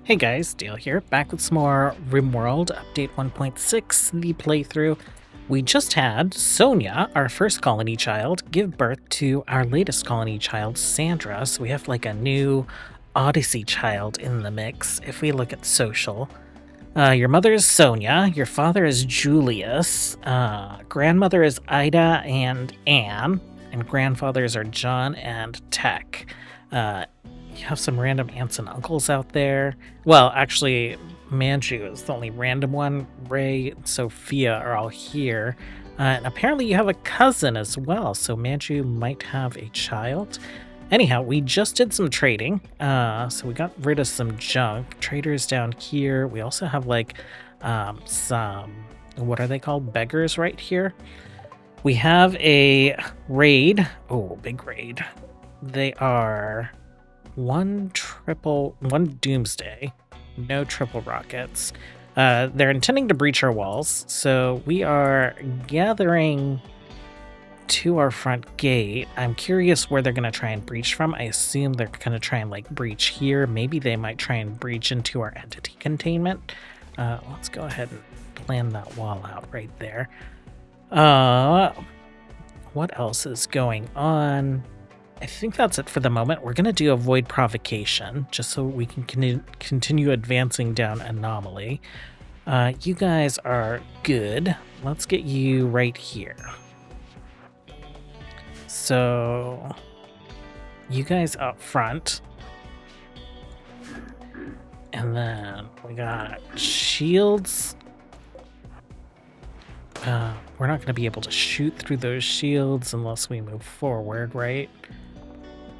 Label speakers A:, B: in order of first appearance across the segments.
A: Hey guys, Dale here, back with some more RimWorld Update 1.6, the playthrough. We just had Sonia, our first colony child, give birth to our latest colony child, Sandra, so we have like a new Odyssey child in the mix. If we look at social, your mother is Sonia, your father is Julius, grandmother is Ida and Anne, and grandfathers are John and Tech. You have some random aunts and uncles out there. Well, actually, Manju is the only random one. Ray and Sophia are all here. And apparently you have a cousin as well, so Manju might have a child. Anyhow, we just did some trading, so we got rid of some junk. Traders down here. We also have like some, what are they called? Beggars right here. We have a raid. Oh, big raid. They are one doomsday, no triple rockets. They're intending to breach our walls, so we are gathering to our front gate. I'm curious where they're going to try and breach from. I assume they're going to try and like breach here. Maybe they might try and breach into our entity containment. Let's go ahead and plan that wall out right there. What else is going on? I think that's it for the moment. We're going to do avoid provocation, just so we can continue advancing down anomaly. You guys are good. Let's get you right here. So, you guys up front. And then we got shields. We're not going to be able to shoot through those shields unless we move forward, right?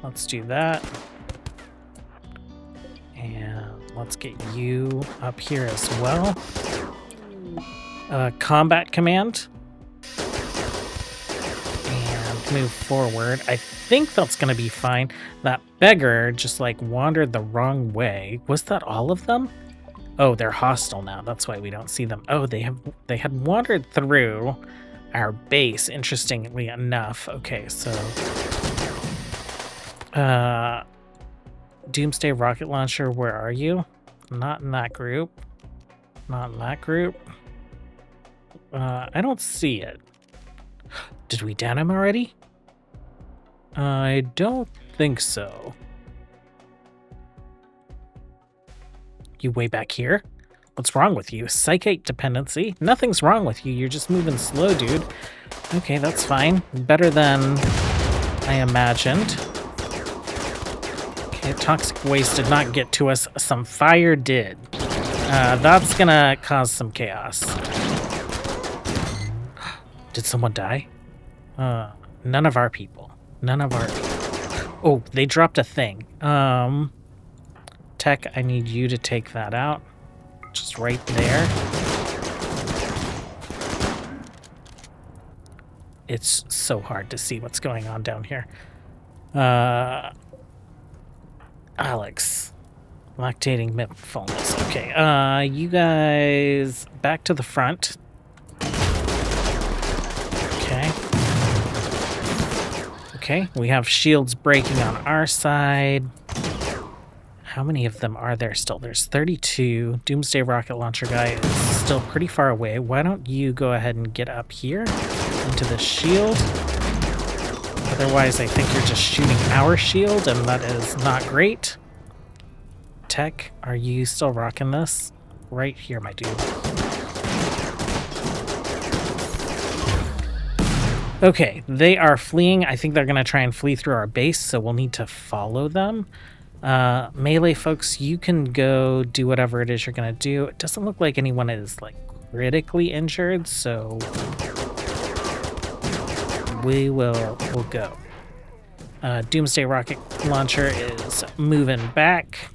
A: Let's do that. And let's get you up here as well. Combat command. And move forward. I think that's going to be fine. That beggar just like wandered the wrong way. Was that all of them? Oh, they're hostile now. That's why we don't see them. Oh, they had wandered through our base, interestingly enough. Okay, so Doomsday rocket launcher, where are you? Not in that group. Not in that group. I don't see it. Did we down him already? I don't think so. You way back here? What's wrong with you? Psychite dependency? Nothing's wrong with you. You're just moving slow, dude. Okay, that's fine. Better than I imagined. Okay, toxic waste did not get to us. Some fire did. That's gonna cause some chaos. Did someone die? None of our people. None of our people. Oh, they dropped a thing. Tech, I need you to take that out. Just right there. It's so hard to see what's going on down here. Alex. Lactating MIP fullness. Okay, you guys back to the front. Okay. Okay, we have shields breaking on our side. How many of them are there still? There's 32. Doomsday rocket launcher guy is still pretty far away. Why don't you go ahead and get up here into the shield? Otherwise, I think you're just shooting our shield, and that is not great. Tech, are you still rocking this? Right here, my dude. Okay, they are fleeing. I think they're going to try and flee through our base, so we'll need to follow them. Melee folks, you can go do whatever it is you're going to do. It doesn't look like anyone is like critically injured, so we'll go. Doomsday rocket launcher is moving back.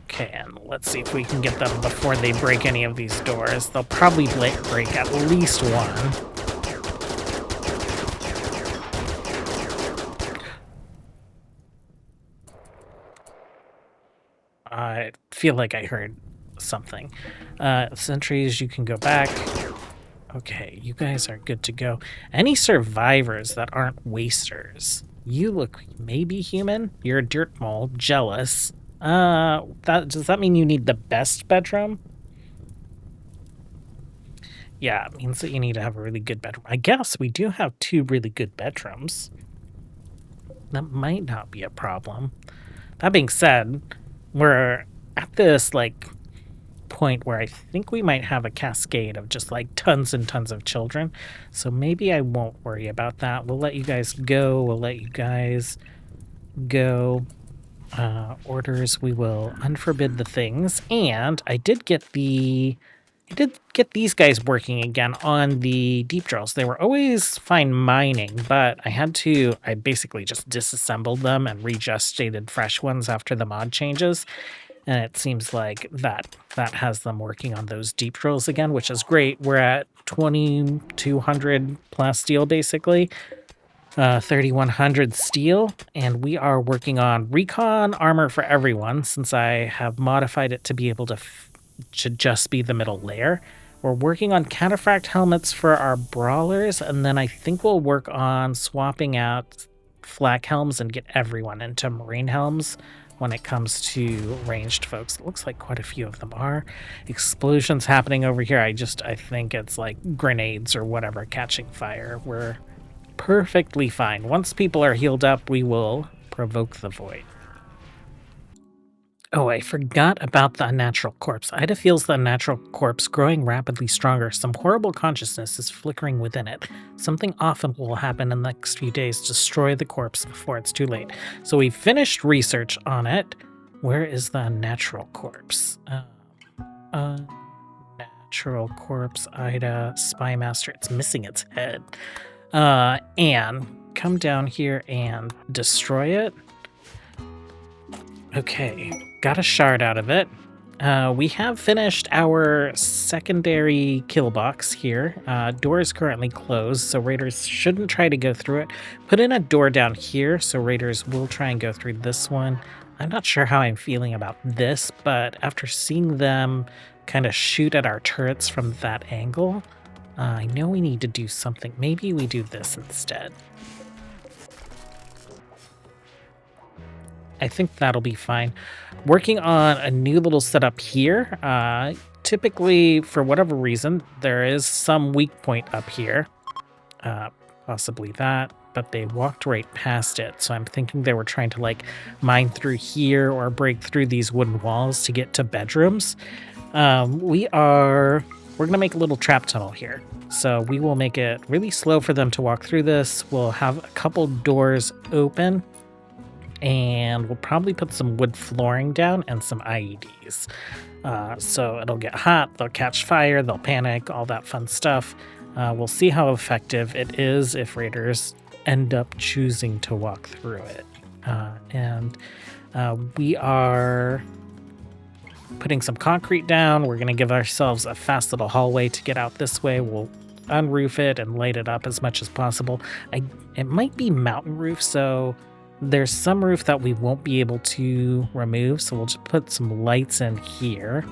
A: Okay, and let's see if we can get them before they break any of these doors. They'll probably break at least one. I feel like I heard something. Sentries, you can go back. Okay, you guys are good to go. Any survivors that aren't wasters? You look maybe human? You're a dirt mole, jealous. Does that mean you need the best bedroom? Yeah, it means that you need to have a really good bedroom. I guess we do have 2 really good bedrooms. That might not be a problem. That being said, we're at this, like, point where I think we might have a cascade of just, like, tons and tons of children. So maybe I won't worry about that. We'll let you guys go. We'll let you guys go. Orders, we will unforbid the things. And I did get these guys working again on the deep drills. They were always fine mining, but I basically just disassembled them and regestated fresh ones after the mod changes. And it seems like that has them working on those deep drills again, which is great. We're at 2,200 plus steel, basically. 3,100 steel, and we are working on recon armor for everyone since I have modified it to be able to just be the middle layer. We're working on cataphract helmets for our brawlers, and then I think we'll work on swapping out flak helms and get everyone into marine helms when it comes to ranged folks. It looks like quite a few of them are. Explosions happening over here. I think it's like grenades or whatever catching fire. We're perfectly fine. Once people are healed up, we will provoke the void. Oh, I forgot about the unnatural corpse. Ida feels the unnatural corpse growing rapidly stronger. Some horrible consciousness is flickering within it. Something awful will happen in the next few days. Destroy the corpse before it's too late. So we finished research on it. Where is the unnatural corpse? Unnatural corpse, Ida, Spy Master. It's missing its head. Anne, come down here and destroy it. Okay, got a shard out of it. We have finished our secondary kill box here. Door is currently closed, so raiders shouldn't try to go through it. Put in a door down here, so raiders will try and go through this one. I'm not sure how I'm feeling about this, but after seeing them kind of shoot at our turrets from that angle, I know we need to do something. Maybe we do this instead. I think that'll be fine. Working on a new little setup here. Typically, for whatever reason, there is some weak point up here. Possibly that, but they walked right past it. So I'm thinking they were trying to like mine through here or break through these wooden walls to get to bedrooms. We're going to make a little trap tunnel here. So we will make it really slow for them to walk through this. We'll have a couple doors open, and we'll probably put some wood flooring down and some IEDs. So it'll get hot, they'll catch fire, they'll panic, all that fun stuff. We'll see how effective it is if raiders end up choosing to walk through it. We are putting some concrete down. We're going to give ourselves a fast little hallway to get out this way. We'll unroof it and light it up as much as possible. It might be mountain roof, so there's some roof that we won't be able to remove, so we'll just put some lights in here.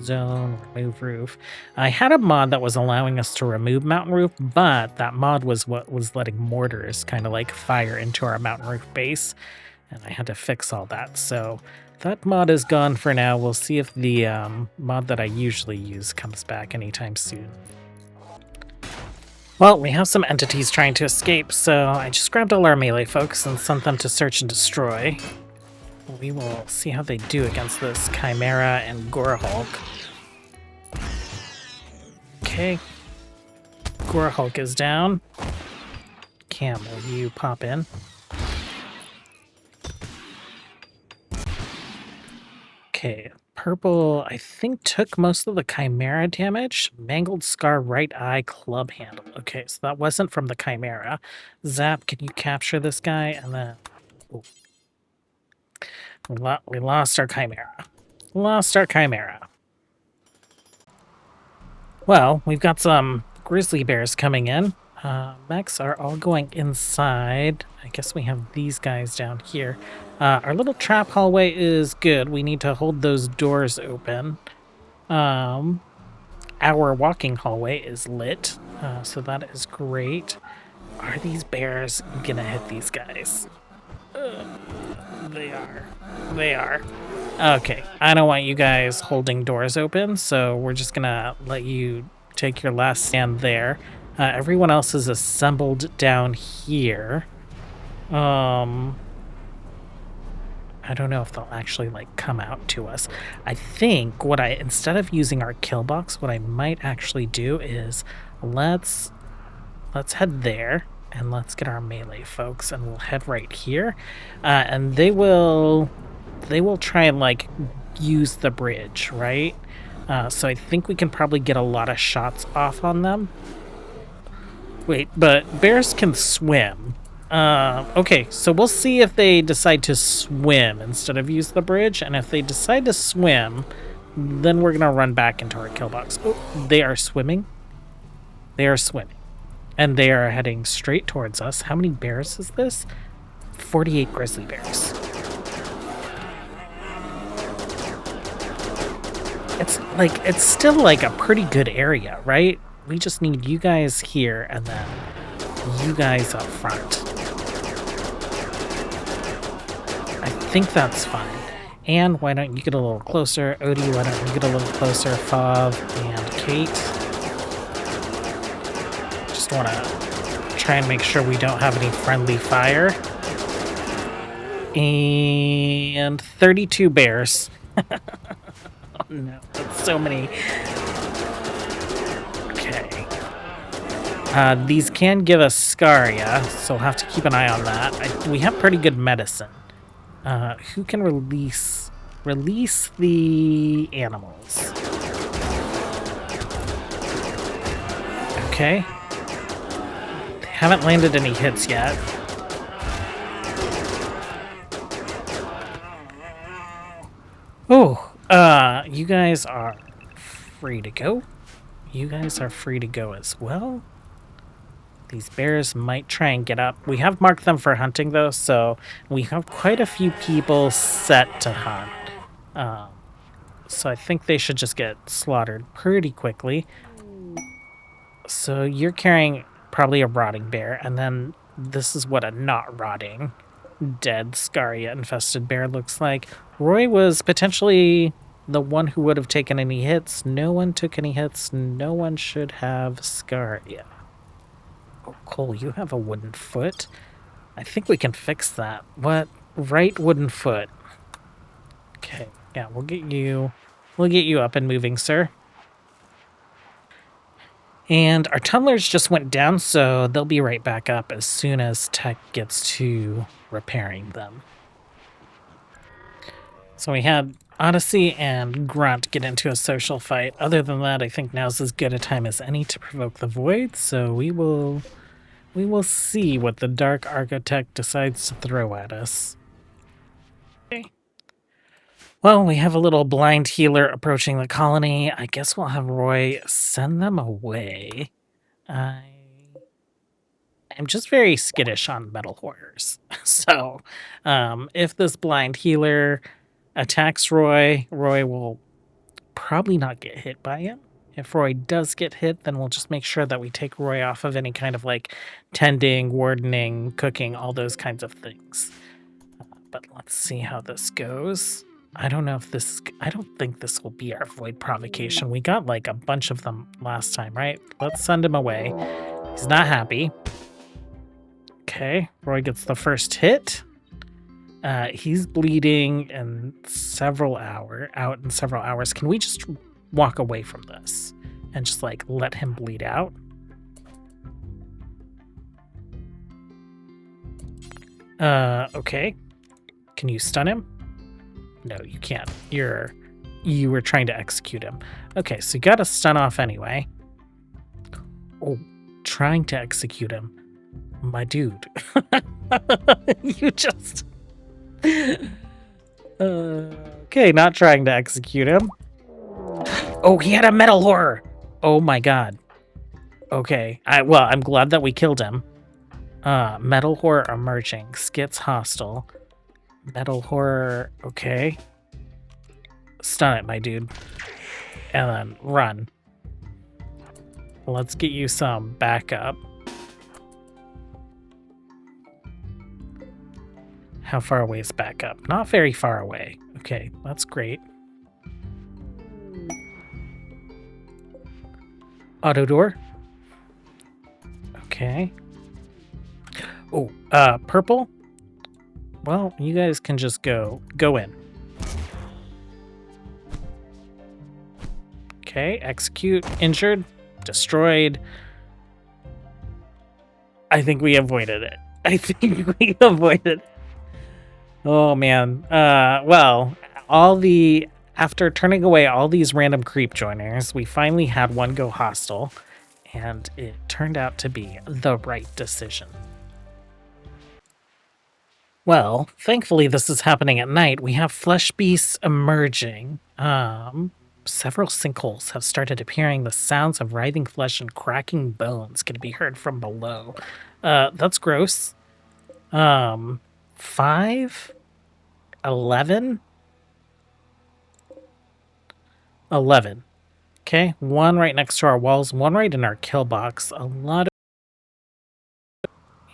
A: Zone, remove roof. I had a mod that was allowing us to remove mountain roof, but that mod was what was letting mortars kind of like fire into our mountain roof base, and I had to fix all that. So that mod is gone for now. We'll see if the mod that I usually use comes back anytime soon. Well, we have some entities trying to escape, so I just grabbed all our melee folks and sent them to search and destroy. We will see how they do against this Chimera and Gorehulk. Okay. Gorehulk is down. Cam, will you pop in? Okay, purple, I think, took most of the Chimera damage. Mangled Scar, right eye, club handle. Okay, so that wasn't from the Chimera. Zap, can you capture this guy? And then... Oh. We lost our Chimera. Well, we've got some grizzly bears coming in. Mechs are all going inside. I guess we have these guys down here. Our little trap hallway is good. We need to hold those doors open. our walking hallway is lit, so that is great. Are these bears gonna hit these guys? They are. They are. Okay, I don't want you guys holding doors open, so we're just gonna let you take your last stand there. Everyone else is assembled down here. I don't know if they'll actually like come out to us. I think instead of using our kill box, what I might actually do is let's head there and let's get our melee folks, and we'll head right here. And they will try and like use the bridge, right? So I think we can probably get a lot of shots off on them. Wait, but bears can swim. Okay, so we'll see if they decide to swim instead of use the bridge, and if they decide to swim, then we're gonna run back into our kill box. Oh, they are swimming. They are swimming. And they are heading straight towards us. How many bears is this? 48 grizzly bears. It's still like a pretty good area, right? We just need you guys here and then you guys up front. I think that's fine. And why don't you get a little closer? Odie, why don't you get a little closer? Fav and Kate. Just want to try and make sure we don't have any friendly fire. And 32 bears. Oh no, that's so many. Okay. These can give us scaria, so we'll have to keep an eye on that. We have pretty good medicine. Who can release the animals? Okay. They haven't landed any hits yet. Oh, you guys are free to go. You guys are free to go as well. These bears might try and get up. We have marked them for hunting, though, so we have quite a few people set to hunt. So I think they should just get slaughtered pretty quickly. So you're carrying probably a rotting bear, and then this is what a not rotting, dead, scaria-infested bear looks like. Roy was potentially the one who would have taken any hits. No one took any hits. No one should have scaria. Oh, Cole, you have a wooden foot. I think we can fix that. What? Right wooden foot. Okay, yeah, we'll get you up and moving, sir. And our tunnelers just went down, so they'll be right back up as soon as Tech gets to repairing them. So we had Odyssey and Grunt get into a social fight. Other than that, I think now's as good a time as any to provoke the void, so we will see what the Dark Architect decides to throw at us. Okay. Well, we have a little blind healer approaching the colony. I guess we'll have Roy send them away. I'm just very skittish on metal horrors. So, if this blind healer attacks Roy, Roy will probably not get hit by him. If Roy does get hit, then we'll just make sure that we take Roy off of any kind of like tending, wardening, cooking, all those kinds of things. But let's see how this goes. I don't think this will be our void provocation. We got like a bunch of them last time, right? Let's send him away. He's not happy. Okay, Roy gets the first hit. He's bleeding in several hours. Can we just walk away from this and just like let him bleed out? Okay. Can you stun him? No, you can't. You were trying to execute him. Okay, so you got to stun off anyway. Oh, trying to execute him. My dude. You just... okay, not trying to execute him. Oh, he had a metal horror. Oh my god. Okay, I'm glad that we killed him. Metal horror emerging. Skits hostile. Metal horror, okay. Stun it, my dude. And then run. let's get you some backup. How far away is backup? Not very far away. Okay, that's great. Auto door. Okay. Oh, purple? Well, you guys can just go in. Okay, execute, injured, destroyed. I think we avoided it. I think we avoided it. Oh man. Well, after turning away all these random creep joiners, we finally had one go hostile, and it turned out to be the right decision. Well, thankfully this is happening at night. We have flesh beasts emerging. Several sinkholes have started appearing. The sounds of writhing flesh and cracking bones can be heard from below. That's gross. 5, 11? 11. Okay, one right next to our walls, one right in our kill box. A lot of...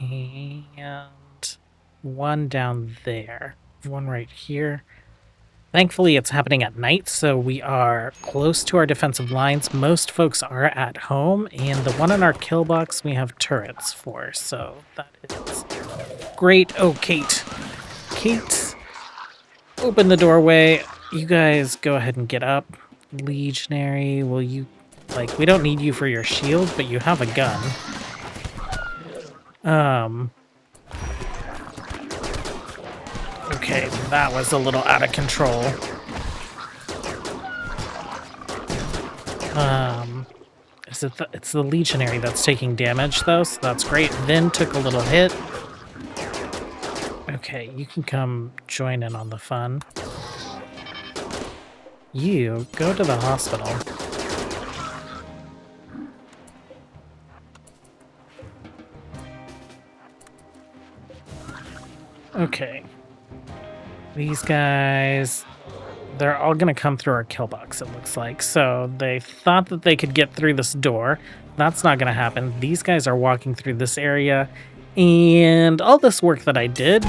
A: And one down there. One right here. Thankfully, it's happening at night, so we are close to our defensive lines. Most folks are at home, and the one in our kill box we have turrets for, so that is great. Oh, Kate. Kate, open the doorway. You guys go ahead and get up. Legionary, will you... Like, we don't need you for your shield, but you have a gun. Okay, that was a little out of control. It's the Legionary that's taking damage, though, so that's great. Then took a little hit. Okay, you can come join in on the fun. You go to the hospital. Okay. These guys, they're all going to come through our kill box, it looks like. So they thought that they could get through this door. That's not going to happen. These guys are walking through this area. And all this work that I did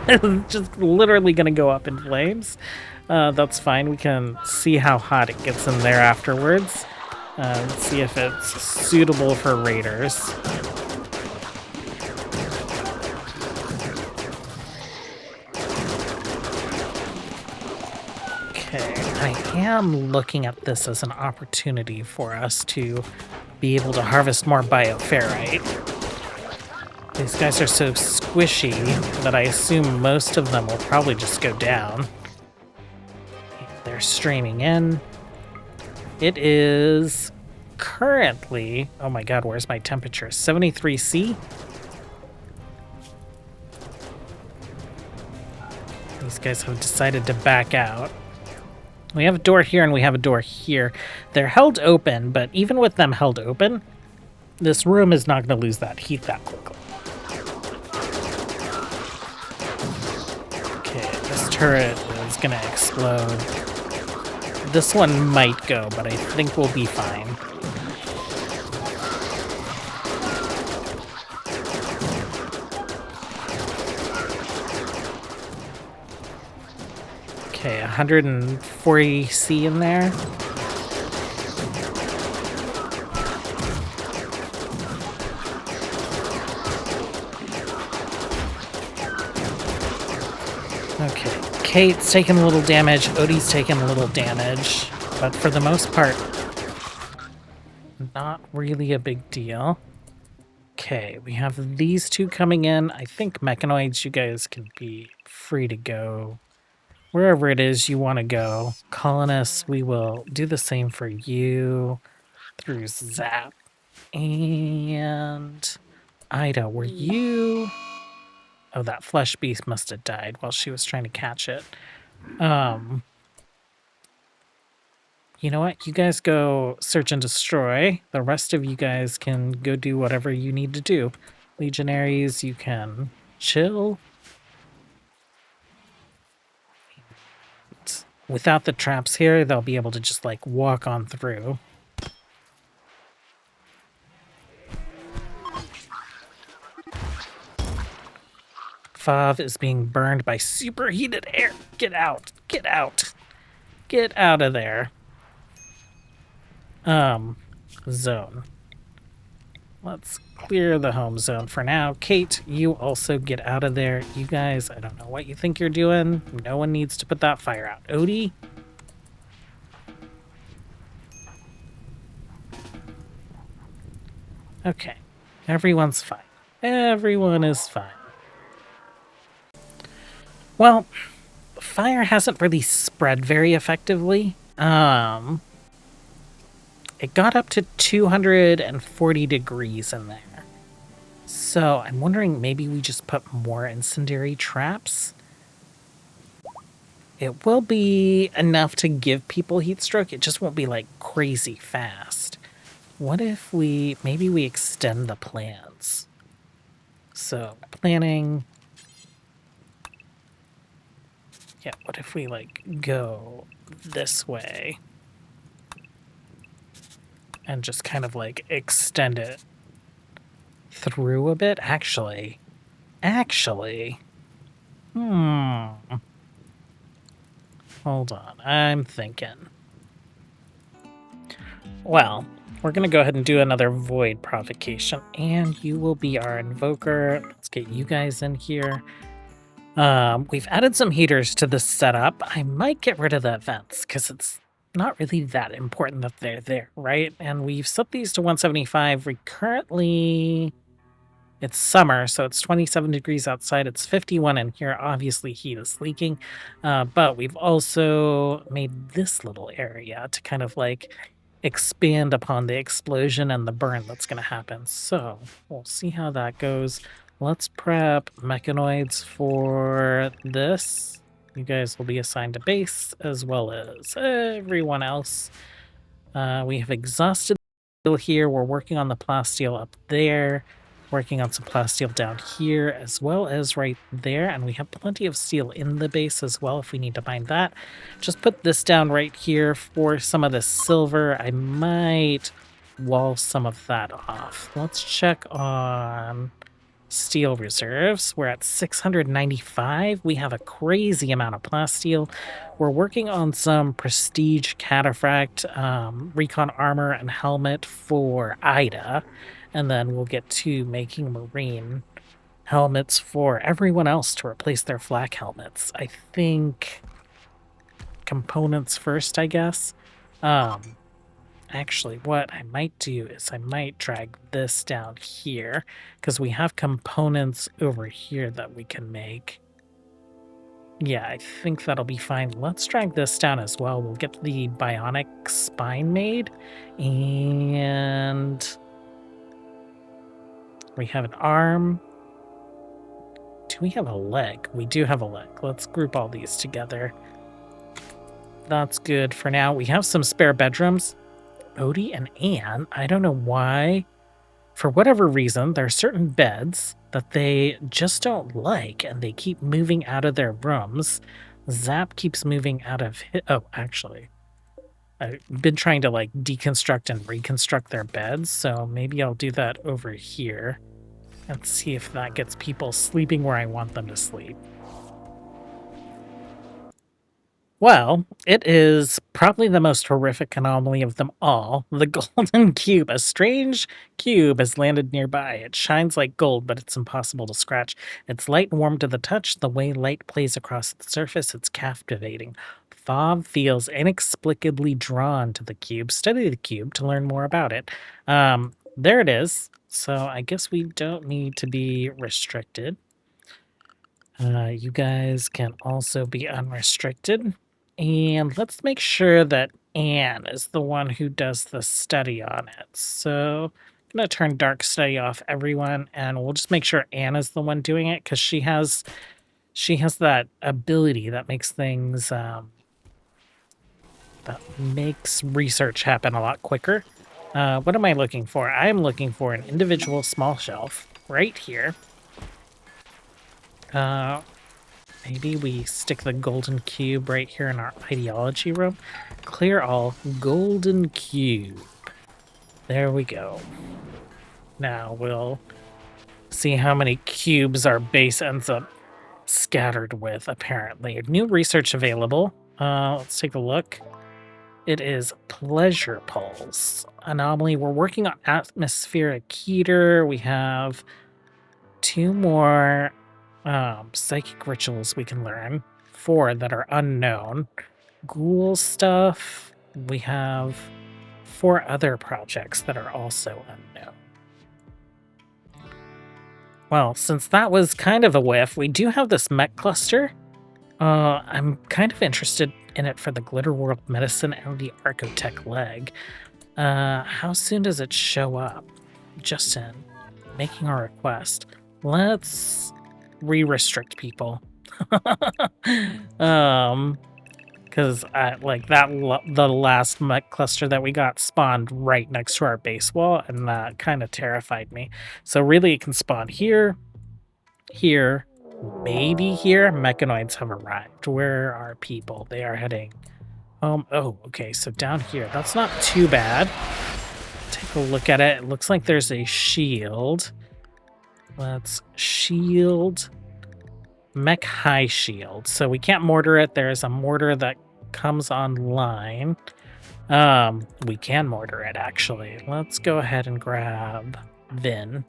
A: is just literally going to go up in flames. That's fine. We can see how hot it gets in there afterwards. Let's see if it's suitable for raiders. Okay, I am looking at this as an opportunity for us to be able to harvest more bioferrite. These guys are so squishy that I assume most of them will probably just go down. They're streaming in. It is currently... Oh my god, where's my temperature? 73°C? These guys have decided to back out. We have a door here and we have a door here. They're held open, but even with them held open, this room is not going to lose that heat that quickly. Okay, this turret is going to explode. This one might go, but I think we'll be fine. Okay, 140°C in there. Okay, Kate's taking a little damage, Odie's taking a little damage, but for the most part, not really a big deal. Okay, we have these two coming in. I think mechanoids, you guys can be free to go wherever it is you want to go. Colonists, we will do the same for you through Zap. And Ida, were you... Oh, that flesh beast must have died while she was trying to catch it. You know what? You guys go search and destroy. The rest of you guys can go do whatever you need to do. Legionaries, you can chill. Without the traps here, they'll be able to just, like, walk on through. Fav is being burned by superheated air. Get out. Get out. Get out of there. Zone. Let's clear the home zone for now. Kate, you also get out of there. You guys, I don't know what you think you're doing. No one needs to put that fire out. Odie? Okay. Everyone's fine. Everyone is fine. Well, fire hasn't really spread very effectively. It got up to 240 degrees in there. So I'm wondering maybe we just put more incendiary traps. It will be enough to give people heat stroke. It just won't be like crazy fast. What if maybe we extend the plans? So planning. Yeah, what if we like go this way and just kind of like extend it through a bit? Actually, hold on, I'm thinking. Well, we're gonna go ahead and do another void provocation, and you will be our invoker. Let's get you guys in here. We've added some heaters to this setup. I might get rid of the vents because it's not really that important that they're there, right? And we've set these to 175. We currently, it's summer, so it's 27 degrees outside. It's 51 in here. Obviously, heat is leaking. But we've also made this little area to kind of like expand upon the explosion and the burn that's going to happen. So we'll see how that goes. Let's prep mechanoids for this. You guys will be assigned to base as well as everyone else. We have exhausted the steel here. We're working on the plasteel up there. Working on some plasteel down here as well as right there. And we have plenty of steel in the base as well if we need to mine that. Just put this down right here for some of the silver. I might wall some of that off. Let's check on steel reserves. We're at 695. We have a crazy amount of plasteel. We're working on some prestige cataphract, recon armor and helmet for Ida. And then we'll get to making marine helmets for everyone else to replace their flak helmets. I think components first, I guess. Actually, what I might do is I might drag this down here because we have components over here that we can make. Yeah, I think that'll be fine. Let's drag this down as well. We'll get the bionic spine made, and we have an arm. Do we have a leg? We do have a leg. Let's group all these together. That's good for now. We have some spare bedrooms. Odie and Anne, I don't know why. For whatever reason, there are certain beds that they just don't like, and they keep moving out of their rooms. Zap keeps moving out of his... Oh, actually, I've been trying to like deconstruct and reconstruct their beds, so maybe I'll do that over here and see if that gets people sleeping where I want them to sleep. Well, it is probably the most horrific anomaly of them all. The golden cube. A strange cube has landed nearby. It shines like gold, but it's impossible to scratch. It's light and warm to the touch. The way light plays across its surface, it's captivating. Fav feels inexplicably drawn to the cube. Study the cube to learn more about it. There it is. So I guess we don't need to be restricted. You guys can also be unrestricted. And let's make sure that Anne is the one who does the study on it. So I'm going to turn dark study off everyone, and we'll just make sure Anne is the one doing it because she has that ability that makes things that makes research happen a lot quicker. What am I looking for? I'm looking for an individual small shelf right here. Maybe we stick the golden cube right here in our ideology room. Clear all golden cube. There we go. Now we'll see how many cubes our base ends up scattered with, apparently. New research available. Let's take a look. It is Pleasure Pulse. Anomaly. We're working on Atmospheric Heater. We have 2 more psychic rituals we can learn. 4 that are unknown. Ghoul stuff. We have 4 other projects that are also unknown. Well, since that was kind of a whiff, we do have this mech cluster. I'm kind of interested in it for the Glitter World Medicine and the Archotech leg. How soon does it show up? Justin, making our request. Let's re-restrict people. Because the last mech cluster that we got spawned right next to our base wall, and that kind of terrified me. So really, it can spawn here, here, maybe here. Mechanoids have arrived. Where are people? They are heading home. Oh, okay. So down here, that's not too bad. Take a look at it. It looks like there's a shield. Let's shield. Mech high shield. So we can't mortar it. There's a mortar that comes online. We can mortar it, actually. Let's go ahead and grab Vin.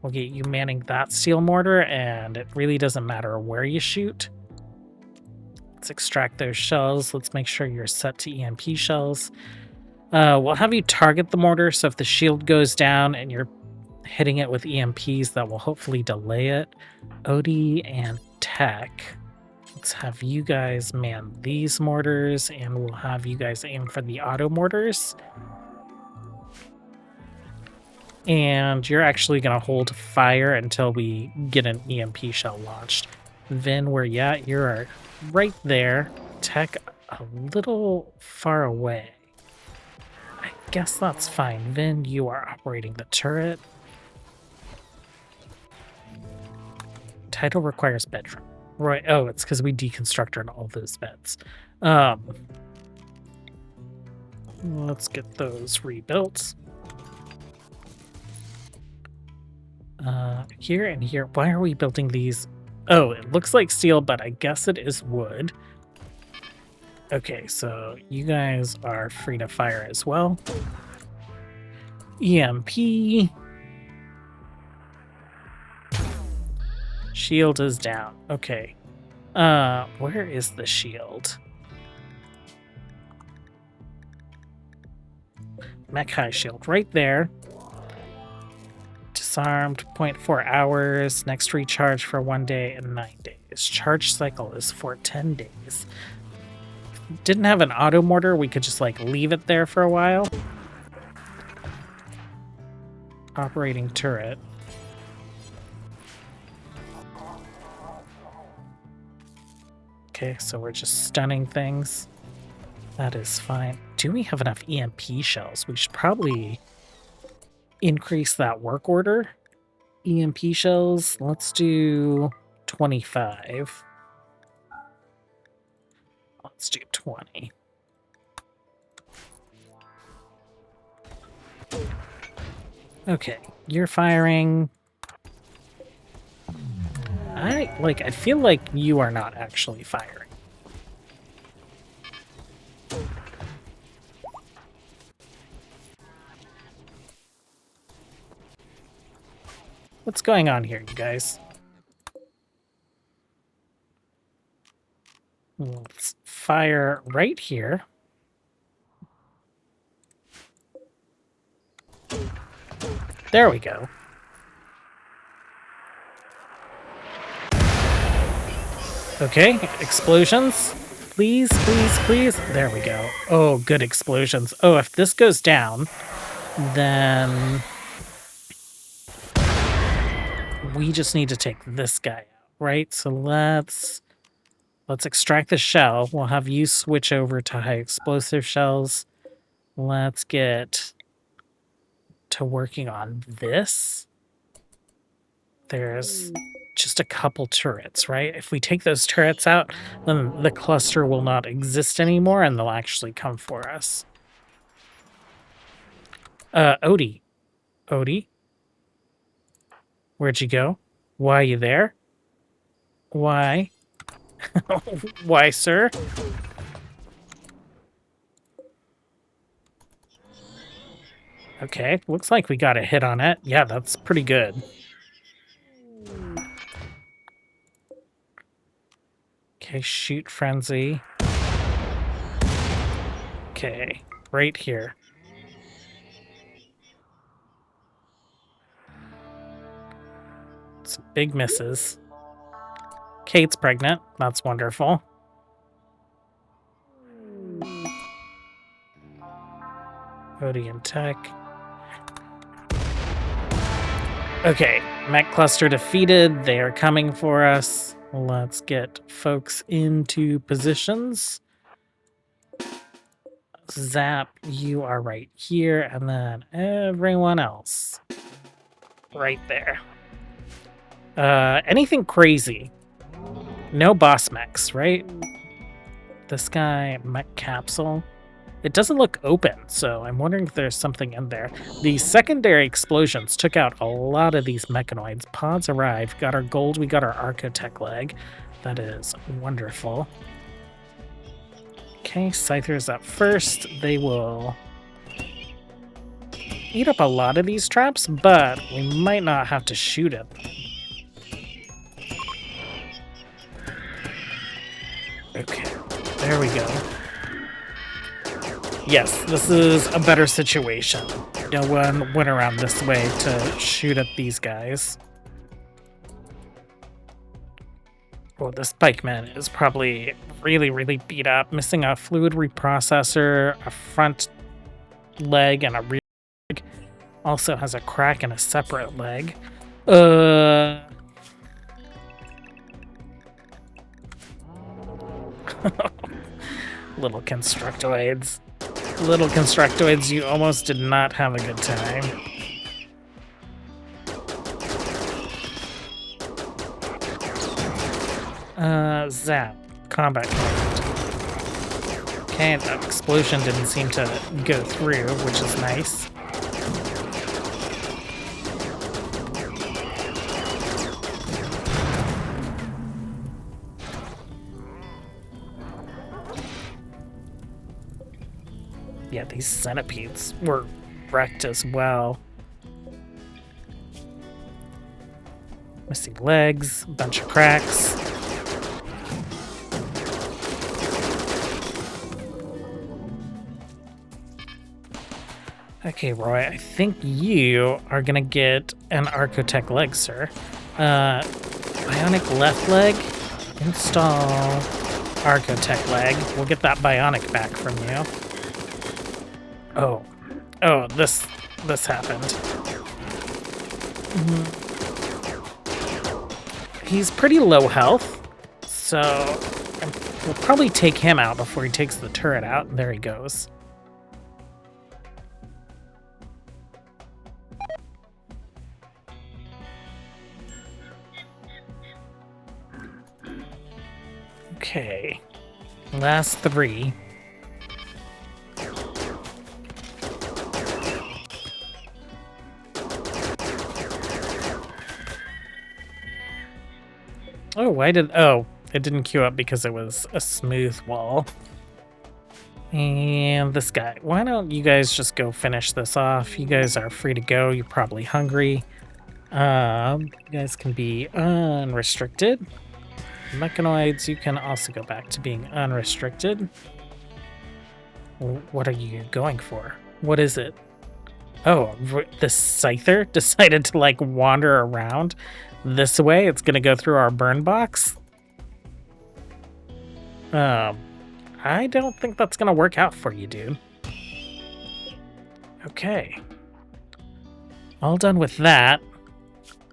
A: We'll get you manning that steel mortar, and it really doesn't matter where you shoot. Let's extract those shells. Let's make sure you're set to EMP shells. We'll have you target the mortar, so if the shield goes down and you're hitting it with EMPs, that will hopefully delay it. Odie and Tech. Let's have you guys man these mortars, and we'll have you guys aim for the auto mortars. And you're actually going to hold fire until we get an EMP shell launched. Vin, where you at? You're right there. Tech, a little far away. I guess that's fine. Vin, you are operating the turret. Title requires bedroom. Right. Oh, it's because we deconstructed all those beds. Let's get those rebuilt. Here and here. Why are we building these? Oh, it looks like steel, but I guess it is wood. Okay, so you guys are free to fire as well. EMP. Shield is down. Okay. Where is the shield? Mech high shield right there. Disarmed, 0.4 hours. Next recharge for 1 day and 9 days. Charge cycle is for 10 days. Didn't have an auto mortar, we could just like leave it there for a while. Operating turret. Okay, so we're just stunning things. That is fine. Do we have enough EMP shells? We should probably increase that work order. EMP shells, let's do 25. Let's do 20. Okay, you're firing. I feel like you are not actually firing. What's going on here, you guys? Let's fire right here. There we go. Okay, explosions. Please, please, please. There we go. Oh, good explosions. Oh, if this goes down, then we just need to take this guy out, right? So let's extract the shell. We'll have you switch over to high explosive shells. Let's get to working on this. There's just a couple turrets, right? If we take those turrets out, then the cluster will not exist anymore and they'll actually come for us. Odie. Odie? Where'd you go? Why are you there? Why? Why, sir? Okay, looks like we got a hit on it. Yeah, that's pretty good. Okay, shoot frenzy. Okay, right here. It's big misses. Kate's pregnant. That's wonderful. Odium Tech. Okay, mech cluster defeated. They are coming for us. Let's get folks into positions. Zap, you are right here, and then everyone else right there. Anything crazy? No boss mechs, right? This guy, mech capsule. It doesn't look open, so I'm wondering if there's something in there. The secondary explosions took out a lot of these mechanoids. Pods arrived, got our gold, we got our Archotech leg. That is wonderful. Okay, Scyther's up first. They will eat up a lot of these traps, but we might not have to shoot at them. Okay, there we go. Yes, this is a better situation. No one went around this way to shoot at these guys. Oh, this pikeman is probably really, really beat up, missing a fluid reprocessor, a front leg, and a rear leg. Also has a crack in a separate leg. Little constructoids. Little constructoids, you almost did not have a good time. Zap. Combat command. Okay, that explosion didn't seem to go through, which is nice. Yeah, these centipedes were wrecked as well. Missing legs, a bunch of cracks. Okay, Roy, I think you are gonna get an Archotech leg, sir. Bionic left leg, install Archotech leg. We'll get that bionic back from you. Oh, this happened. He's pretty low health, so we'll probably take him out before he takes the turret out. There he goes. Okay, last three. Oh, why did... Oh, it didn't queue up because it was a smooth wall. And this guy. Why don't you guys just go finish this off? You guys are free to go. You're probably hungry. You guys can be unrestricted. Mechanoids, you can also go back to being unrestricted. What are you going for? What is it? Oh, the Scyther decided to, like, wander around this way. It's gonna go through our burn box. I don't think that's gonna work out for you, dude. Okay. All done with that.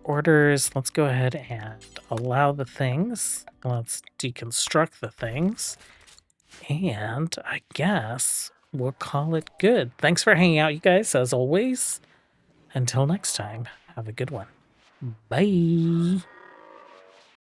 A: Orders, let's go ahead and allow the things. Let's deconstruct the things. And I guess we'll call it good. Thanks for hanging out, you guys, as always. Until next time, have a good one. Bye.